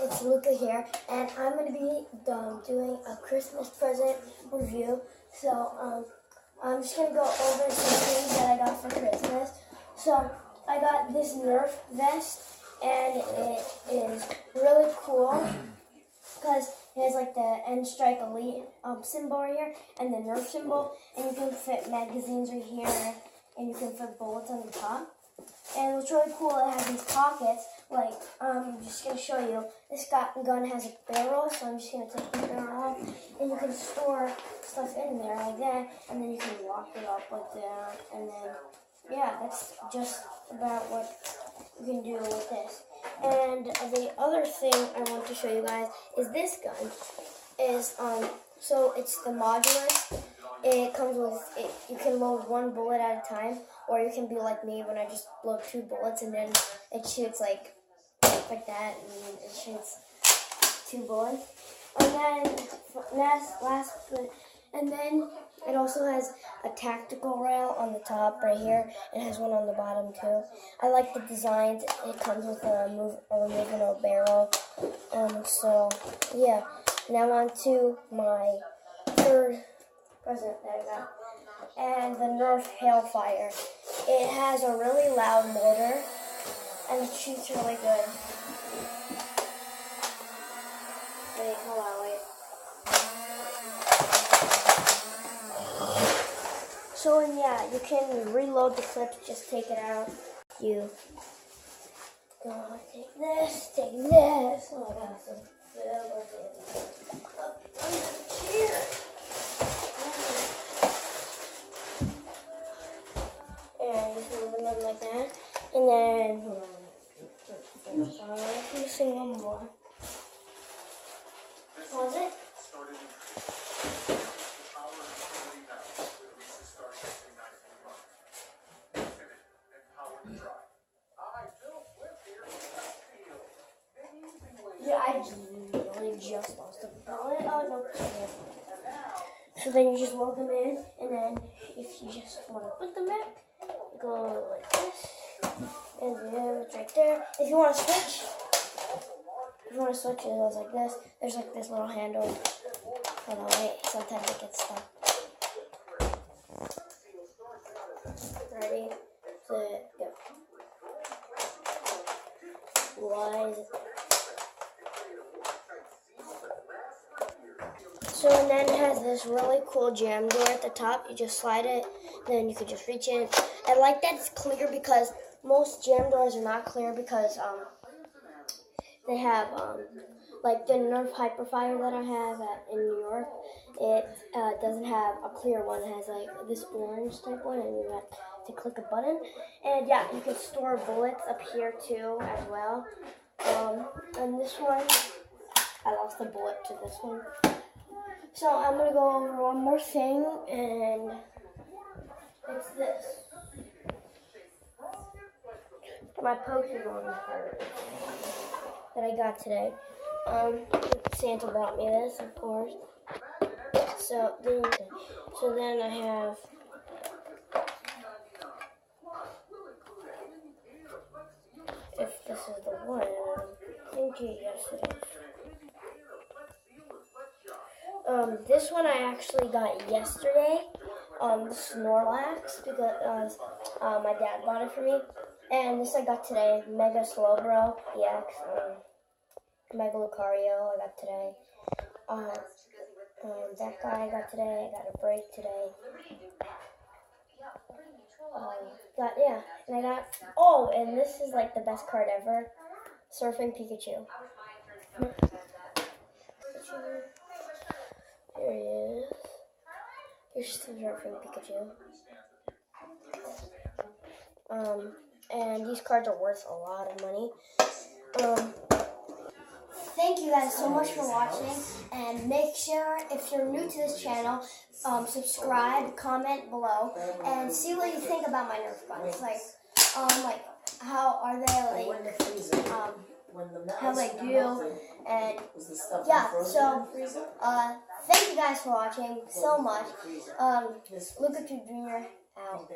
it's Luca here, and I'm going to be doing a Christmas present review. So I'm just going to go over some things that I got for Christmas. So I got this Nerf vest, and it is really cool because it has like the N-Strike Elite symbol right here and the Nerf symbol, and you can fit magazines right here, and you can fit bullets on the top. And what's really cool, it has these pockets. Like, I'm just going to show you. This gun has a barrel, so I'm just going to take the barrel off. And you can store stuff in there like that, and then you can lock it up like that. And then, yeah, that's just about what you can do with this. And the other thing I want to show you guys is this gun. So it's the modular. It comes with, you can load one bullet at a time, or you can be like me when I just load 2 bullets and then it shoots like that, and it shoots 2 bullets. And then it also has a tactical rail on the top right here. It has one on the bottom too. I like the designs. It comes with a removable barrel. So yeah. Now on to my third present that I got, and the Nerf Hailfire. It has a really loud motor, and it shoots really good. Wait, hold on, wait. So, and yeah, you can reload the clips, just take it out. You go take this. Oh my god, so here. And just move them like that. And then, I'm missing one more. Pause it. Yeah, I really just lost a bullet. Oh, no. So then you just load them in, and then if you just want to put them back, go like this, and then it's right there. If you want to switch, it goes like this. There's like this little handle. Hold on, wait, sometimes it gets stuck. Ready, set, go. Why is it? So, and then it has this really cool jam door at the top. You just slide it, then you could just reach in. I like that it's clear because most jam doors are not clear because they have like the Nerf Hyperfire that I have in New York. It doesn't have a clear one. It has like this orange type one, and you have to click a button. And yeah, you can store bullets up here too as well. And this one, I lost a bullet to this one. So I'm going to go over one more thing, and it's this. My Pokemon card that I got today. Santa brought me this, of course. So then I have if this is the one, I think yes it is. This one I actually got yesterday, the Snorlax, because my dad bought it for me. And this I got today, Mega Slowbro EX, Mega Lucario I got today. That guy I got today, I got a break today. And this is like the best card ever, Surfing Pikachu. Here he is. Here's the Surfing Pikachu. And these cards are worth a lot of money. Thank you guys so much for watching, and make sure, if you're new to this channel, subscribe, comment below, and see what you think about my Nerf guns. Like how are they, like, how they do, and yeah, so, thank you guys for watching so much. Luca Jr. out.